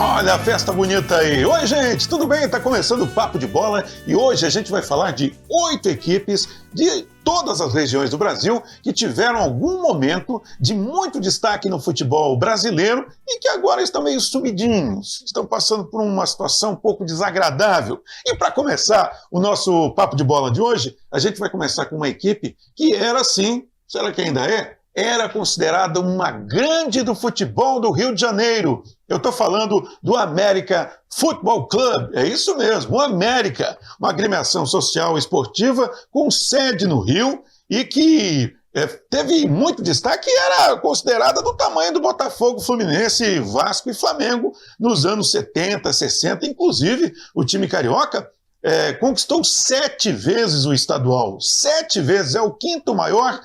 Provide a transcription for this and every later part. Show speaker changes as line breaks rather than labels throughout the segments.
Olha a festa bonita aí! Oi, gente, tudo bem? Tá começando o Papo de Bola e hoje a gente vai falar de 8 equipes de todas as regiões do Brasil que tiveram algum momento de muito destaque no futebol brasileiro e que agora estão meio sumidinhos, estão passando por uma situação um pouco desagradável. E para começar o nosso Papo de Bola de hoje, a gente vai começar com uma equipe que era, sim, será que ainda é? Era considerada uma grande do futebol do Rio de Janeiro. Eu estou falando do América Futebol Clube, é isso mesmo, o América, uma agremiação social e esportiva com sede no Rio e que teve muito destaque e era considerada do tamanho do Botafogo, Fluminense, Vasco e Flamengo nos anos 70, 60, inclusive o time carioca conquistou 7 vezes o estadual, 7 vezes, é o quinto maior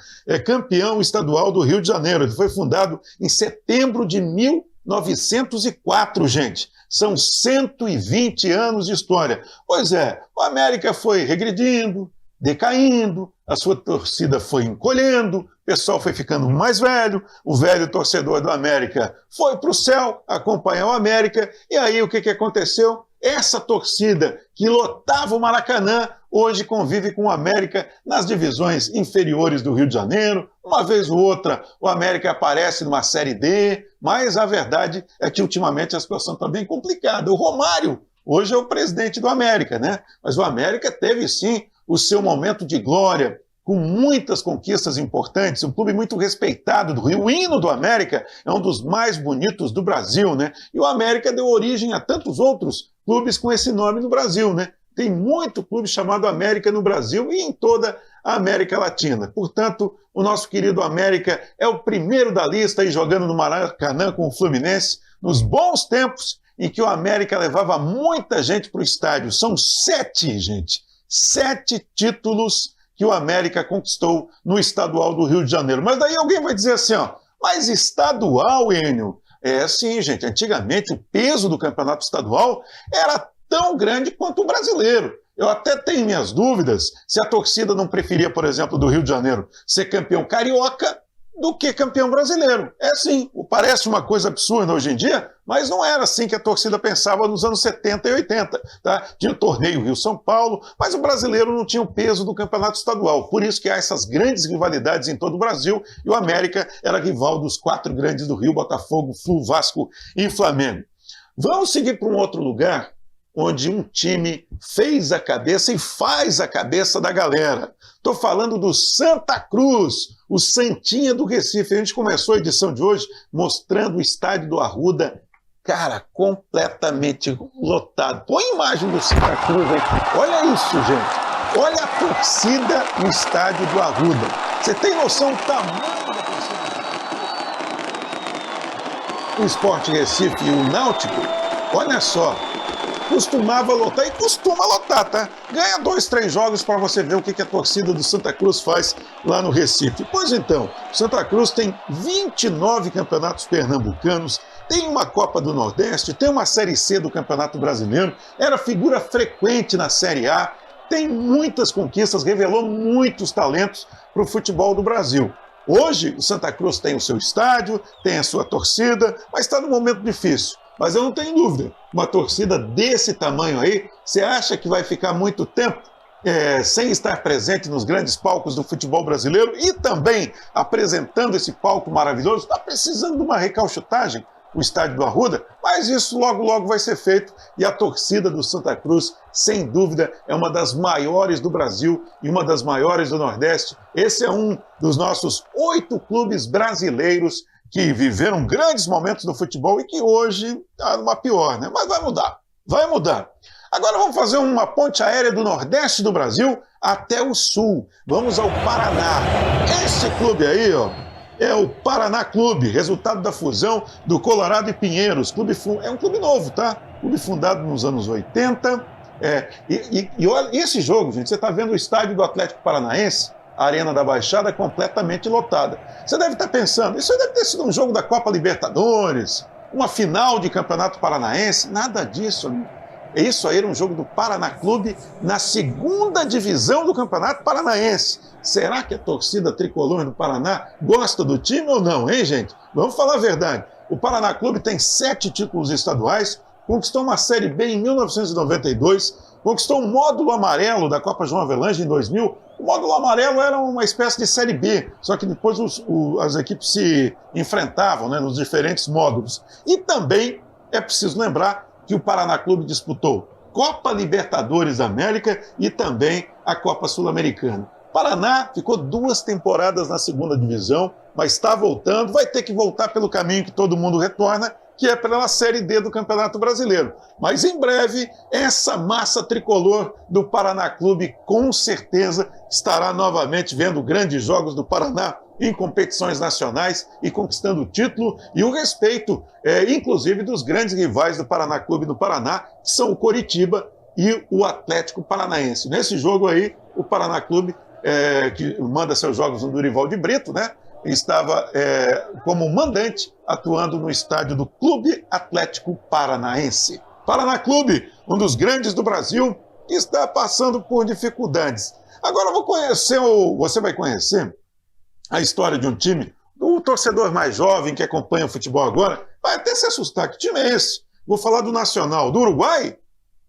campeão estadual do Rio de Janeiro. Ele foi fundado em setembro de 1904, gente. São 120 anos de história. Pois é, o América foi regredindo, decaindo, a sua torcida foi encolhendo, o pessoal foi ficando mais velho, o velho torcedor do América foi para o céu acompanhar o América, e aí o que aconteceu? Essa torcida que lotava o Maracanã hoje convive com o América nas divisões inferiores do Rio de Janeiro. Uma vez ou outra o América aparece numa Série D, mas a verdade é que ultimamente a situação está bem complicada. O Romário hoje é o presidente do América, né? Mas o América teve sim o seu momento de glória, com muitas conquistas importantes, um clube muito respeitado do Rio. O hino do América é um dos mais bonitos do Brasil, né? E o América deu origem a tantos outros clubes com esse nome no Brasil, né? Tem muito clube chamado América no Brasil e em toda a América Latina. Portanto, o nosso querido América é o primeiro da lista aí jogando no Maracanã com o Fluminense, nos bons tempos em que o América levava muita gente para o estádio. São 7, gente, 7 títulos que o América conquistou no estadual do Rio de Janeiro. Mas daí alguém vai dizer assim, ó, mas estadual, Enio? É sim, gente, antigamente o peso do campeonato estadual era tão grande quanto o brasileiro. Eu até tenho minhas dúvidas se a torcida não preferia, por exemplo, do Rio de Janeiro ser campeão carioca do que campeão brasileiro. É sim, parece uma coisa absurda hoje em dia, mas não era assim que a torcida pensava nos anos 70 e 80. Tá? Tinha o torneio Rio-São Paulo, mas o brasileiro não tinha o peso do campeonato estadual. Por isso que há essas grandes rivalidades em todo o Brasil, e o América era rival dos 4 grandes do Rio, Botafogo, Flu, Vasco e Flamengo. Vamos seguir para um outro lugar onde um time fez a cabeça e faz a cabeça da galera. Estou falando do Santa Cruz, o Santinha do Recife. A gente começou a edição de hoje mostrando o estádio do Arruda, cara, completamente lotado. Põe a imagem do Santa Cruz aí. Olha isso, gente. Olha a torcida no estádio do Arruda. Você tem noção do tamanho da torcida? O Sport Recife e o Náutico, olha só, costumava lotar e costuma lotar, tá? Ganha 2, 3 jogos para você ver o que a torcida do Santa Cruz faz lá no Recife. Pois então, Santa Cruz tem 29 campeonatos pernambucanos, tem uma Copa do Nordeste, tem uma Série C do Campeonato Brasileiro, era figura frequente na Série A, tem muitas conquistas, revelou muitos talentos para o futebol do Brasil. Hoje, o Santa Cruz tem o seu estádio, tem a sua torcida, mas está num momento difícil. Mas eu não tenho dúvida, uma torcida desse tamanho aí, você acha que vai ficar muito tempo sem estar presente nos grandes palcos do futebol brasileiro e também apresentando esse palco maravilhoso? Está precisando de uma recalchutagem, o estádio do Arruda, mas isso logo, logo vai ser feito e a torcida do Santa Cruz, sem dúvida, é uma das maiores do Brasil e uma das maiores do Nordeste. Esse é um dos nossos 8 clubes brasileiros que viveram grandes momentos no futebol e que hoje está numa pior, né? Mas vai mudar, vai mudar. Agora vamos fazer uma ponte aérea do Nordeste do Brasil até o Sul. Vamos ao Paraná. Esse clube aí, ó, é o Paraná Clube, resultado da fusão do Colorado e Pinheiros. É um clube novo, tá? Clube fundado nos anos 80. E olha, esse jogo, gente, você está vendo o estádio do Atlético Paranaense, a Arena da Baixada, completamente lotada. Você deve estar pensando, isso deve ter sido um jogo da Copa Libertadores, uma final de Campeonato Paranaense. Nada disso. Isso aí era um jogo do Paraná Clube na 2ª divisão do Campeonato Paranaense. Será que a torcida tricolor do Paraná gosta do time ou não, hein, gente? Vamos falar a verdade. O Paraná Clube tem 7 títulos estaduais, conquistou uma Série B em 1992, conquistou um módulo amarelo da Copa João Avelange em 2000. O módulo amarelo era uma espécie de Série B, só que depois as equipes se enfrentavam, né, nos diferentes módulos. E também é preciso lembrar que o Paraná Clube disputou Copa Libertadores da América e também a Copa Sul-Americana. Paraná ficou 2 temporadas na segunda divisão, mas está voltando, vai ter que voltar pelo caminho que todo mundo retorna, que é pela Série D do Campeonato Brasileiro. Mas em breve, essa massa tricolor do Paraná Clube com certeza estará novamente vendo grandes jogos do Paraná em competições nacionais e conquistando o título e o respeito, inclusive dos grandes rivais do Paraná Clube do Paraná, que são o Coritiba e o Atlético Paranaense. Nesse jogo aí, o Paraná Clube, que manda seus jogos no Dorival de Brito, né, estava como mandante atuando no estádio do Clube Atlético Paranaense. Paraná Clube, um dos grandes do Brasil, que está passando por dificuldades. Agora você vai conhecer a história de um time, o torcedor mais jovem que acompanha o futebol agora, vai até se assustar. Que time é esse? Vou falar do Nacional do Uruguai?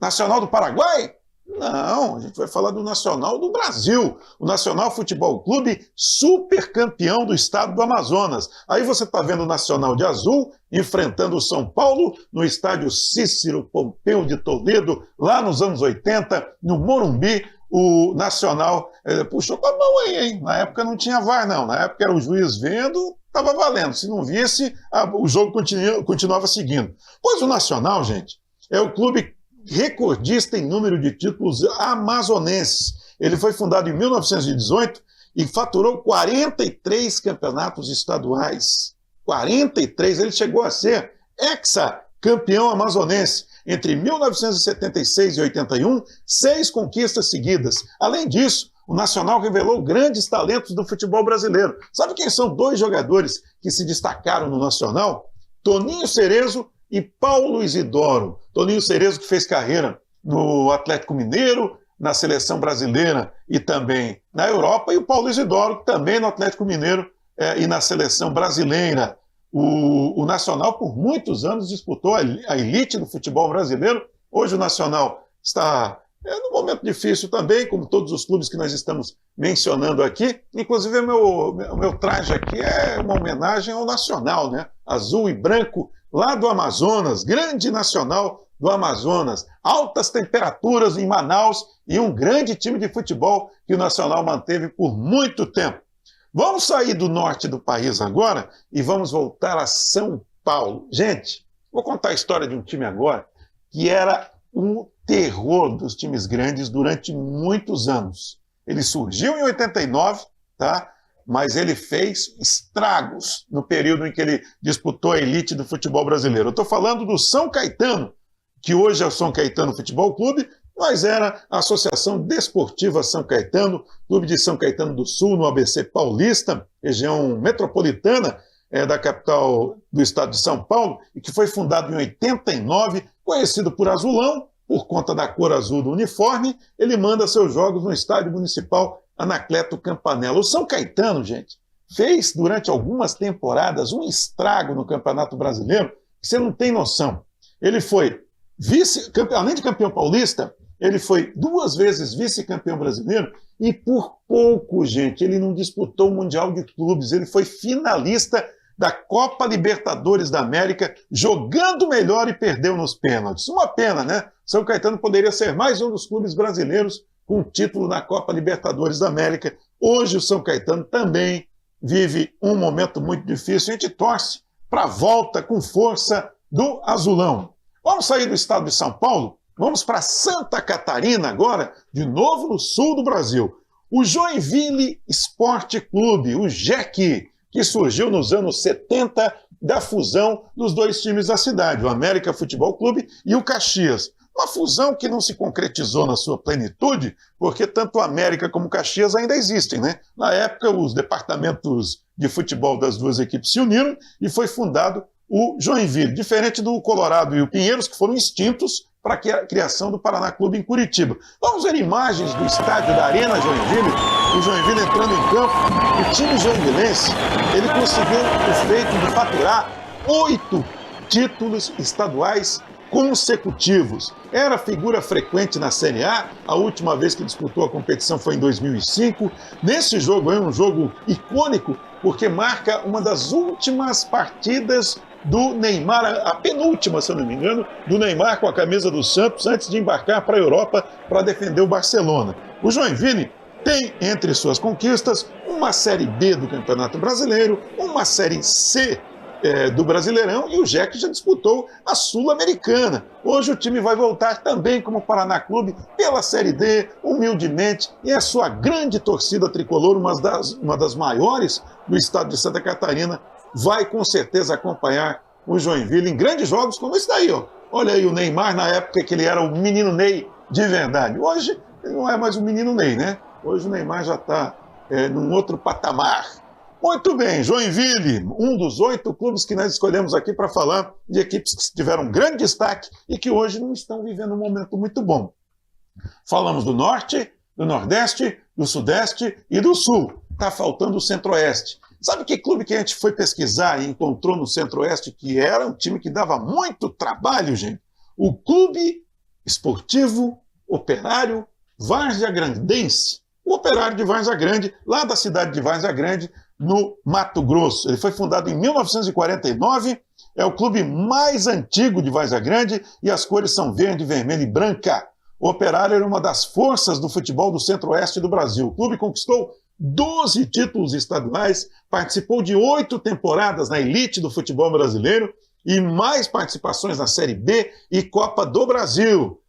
Nacional do Paraguai? Não, a gente vai falar do Nacional do Brasil, o Nacional Futebol Clube, super campeão do estado do Amazonas. Aí você está vendo o Nacional de azul enfrentando o São Paulo no estádio Cícero Pompeu de Toledo, lá nos anos 80, no Morumbi. O Nacional puxou com a mão aí, hein? Na época não tinha VAR, não. Na época era o juiz vendo, estava valendo. Se não visse, o jogo continuava seguindo. Pois o Nacional, gente, é o clube recordista em número de títulos amazonenses. Ele foi fundado em 1918 e faturou 43 campeonatos estaduais. 43! Ele chegou a ser hexacampeão amazonense. Entre 1976 e 81, 6 conquistas seguidas. Além disso, o Nacional revelou grandes talentos do futebol brasileiro. Sabe quem são 2 jogadores que se destacaram no Nacional? Toninho Cerezo e Paulo Isidoro. Toninho Cerezo, que fez carreira no Atlético Mineiro, na seleção brasileira e também na Europa, e o Paulo Isidoro, também no Atlético Mineiro e na seleção brasileira. O Nacional, por muitos anos, disputou a elite do futebol brasileiro. Hoje o Nacional está num momento difícil também, como todos os clubes que nós estamos mencionando aqui. Inclusive, o meu traje aqui é uma homenagem ao Nacional, né? Azul e branco, lá do Amazonas, grande Nacional do Amazonas. Altas temperaturas em Manaus e um grande time de futebol que o Nacional manteve por muito tempo. Vamos sair do norte do país agora e vamos voltar a São Paulo. Gente, vou contar a história de um time agora que era um terror dos times grandes durante muitos anos. Ele surgiu em 89, tá? Mas ele fez estragos no período em que ele disputou a elite do futebol brasileiro. Eu estou falando do São Caetano, que hoje é o São Caetano Futebol Clube, mas era a Associação Desportiva São Caetano, Clube de São Caetano do Sul, no ABC Paulista, região metropolitana da capital do estado de São Paulo, e que foi fundado em 89, conhecido por Azulão, por conta da cor azul do uniforme. Ele manda seus jogos no estádio municipal Anacleto Campanella. O São Caetano, gente, fez durante algumas temporadas um estrago no Campeonato Brasileiro que você não tem noção. Ele foi além de campeão paulista, ele foi 2 vezes vice-campeão brasileiro e por pouco, gente, ele não disputou o Mundial de Clubes, ele foi finalista da Copa Libertadores da América, jogando melhor e perdeu nos pênaltis. Uma pena, né? São Caetano poderia ser mais um dos clubes brasileiros com título na Copa Libertadores da América. Hoje o São Caetano também vive um momento muito difícil. A gente torce para a volta com força do Azulão. Vamos sair do estado de São Paulo? Vamos para Santa Catarina agora, de novo no sul do Brasil. O Joinville Esporte Clube, o JEC, que surgiu nos anos 70 da fusão dos 2 times da cidade, o América Futebol Clube e o Caxias. Uma fusão que não se concretizou na sua plenitude, porque tanto o América como o Caxias ainda existem, né? Na época, os departamentos de futebol das 2 equipes se uniram e foi fundado o Joinville, diferente do Colorado e o Pinheiros, que foram extintos para a criação do Paraná Clube em Curitiba. Vamos ver imagens do estádio da Arena Joinville, o Joinville entrando em campo. O time joinvilense, ele conseguiu o feito de faturar 8 títulos estaduais consecutivos. Era figura frequente na Série A última vez que disputou a competição foi em 2005. Nesse jogo é um jogo icônico, porque marca uma das últimas partidas do Neymar, a penúltima, se eu não me engano, do Neymar com a camisa do Santos, antes de embarcar para a Europa para defender o Barcelona. O Joinville tem entre suas conquistas uma Série B do Campeonato Brasileiro, uma Série C do Brasileirão e o Jack já disputou a Sul-Americana. Hoje o time vai voltar também como Paraná Clube pela Série D, humildemente, e a sua grande torcida tricolor, uma das maiores do estado de Santa Catarina, vai com certeza acompanhar o Joinville em grandes jogos como esse daí, ó. Olha aí o Neymar na época que ele era o menino Ney de verdade. Hoje ele não é mais o menino Ney, né? Hoje o Neymar já está num outro patamar. Muito bem, Joinville, um dos 8 clubes que nós escolhemos aqui para falar de equipes que tiveram grande destaque e que hoje não estão vivendo um momento muito bom. Falamos do Norte, do Nordeste, do Sudeste e do Sul. Está faltando o Centro-Oeste. Sabe que clube que a gente foi pesquisar e encontrou no Centro-Oeste que era um time que dava muito trabalho, gente? O Clube Esportivo Operário Várzea Grandense. O Operário de Várzea Grande, lá da cidade de Várzea Grande, no Mato Grosso. Ele foi fundado em 1949, é o clube mais antigo de Várzea Grande e as cores são verde, vermelho e branca. O Operário era uma das forças do futebol do Centro-Oeste do Brasil. O clube conquistou 12 títulos estaduais, participou de 8 temporadas na elite do futebol brasileiro e mais participações na Série B e Copa do Brasil.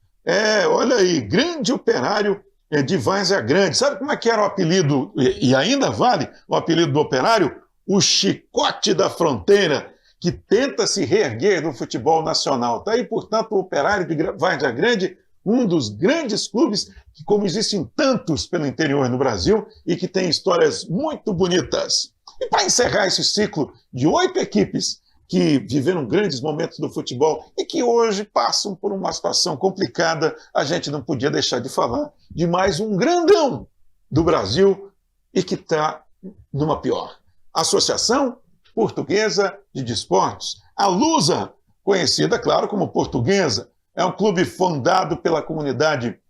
Olha aí, grande Operário de Várzea Grande. Sabe como é que era o apelido, e ainda vale o apelido do Operário? O Chicote da Fronteira, que tenta se reerguer no futebol nacional. Está aí, portanto, o Operário de Várzea Grande, um dos grandes clubes, que como existem tantos pelo interior do Brasil, e que tem histórias muito bonitas. E para encerrar esse ciclo de 8 equipes que viveram grandes momentos do futebol e que hoje passam por uma situação complicada, a gente não podia deixar de falar de mais um grandão do Brasil e que está numa pior. Associação Portuguesa de Desportos. A Lusa, conhecida, claro, como Portuguesa, é um clube fundado pela comunidade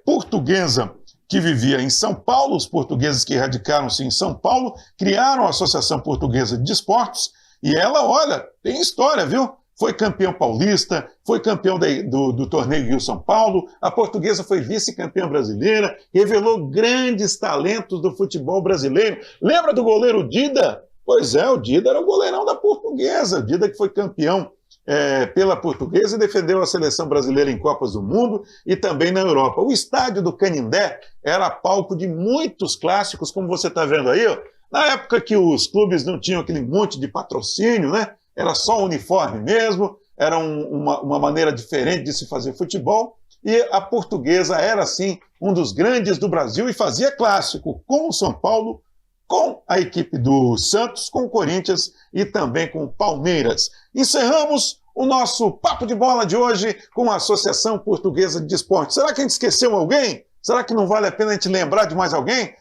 portuguesa que vivia em São Paulo. Os portugueses que radicaram-se em São Paulo criaram a Associação Portuguesa de Desportos. E ela, olha, tem história, viu? Foi campeão paulista, foi campeão do torneio Rio São Paulo, a Portuguesa foi vice-campeã brasileira, revelou grandes talentos do futebol brasileiro. Lembra do goleiro Dida? Pois é, o Dida era o goleirão da Portuguesa, o Dida que foi campeão pela Portuguesa e defendeu a seleção brasileira em Copas do Mundo e também na Europa. O estádio do Canindé era palco de muitos clássicos, como você está vendo aí, ó. Na época que os clubes não tinham aquele monte de patrocínio, né? Era só uniforme mesmo, era uma maneira diferente de se fazer futebol, e a Portuguesa era, sim, um dos grandes do Brasil e fazia clássico com o São Paulo, com a equipe do Santos, com o Corinthians e também com o Palmeiras. Encerramos o nosso Papo de Bola de hoje com a Associação Portuguesa de Desportos. Será que a gente esqueceu alguém? Será que não vale a pena a gente lembrar de mais alguém?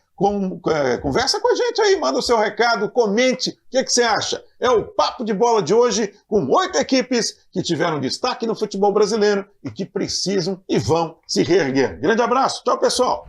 Conversa com a gente aí, manda o seu recado, comente, o que você acha? É o Papo de Bola de hoje, com 8 equipes que tiveram destaque no futebol brasileiro e que precisam e vão se reerguer. Grande abraço, tchau pessoal!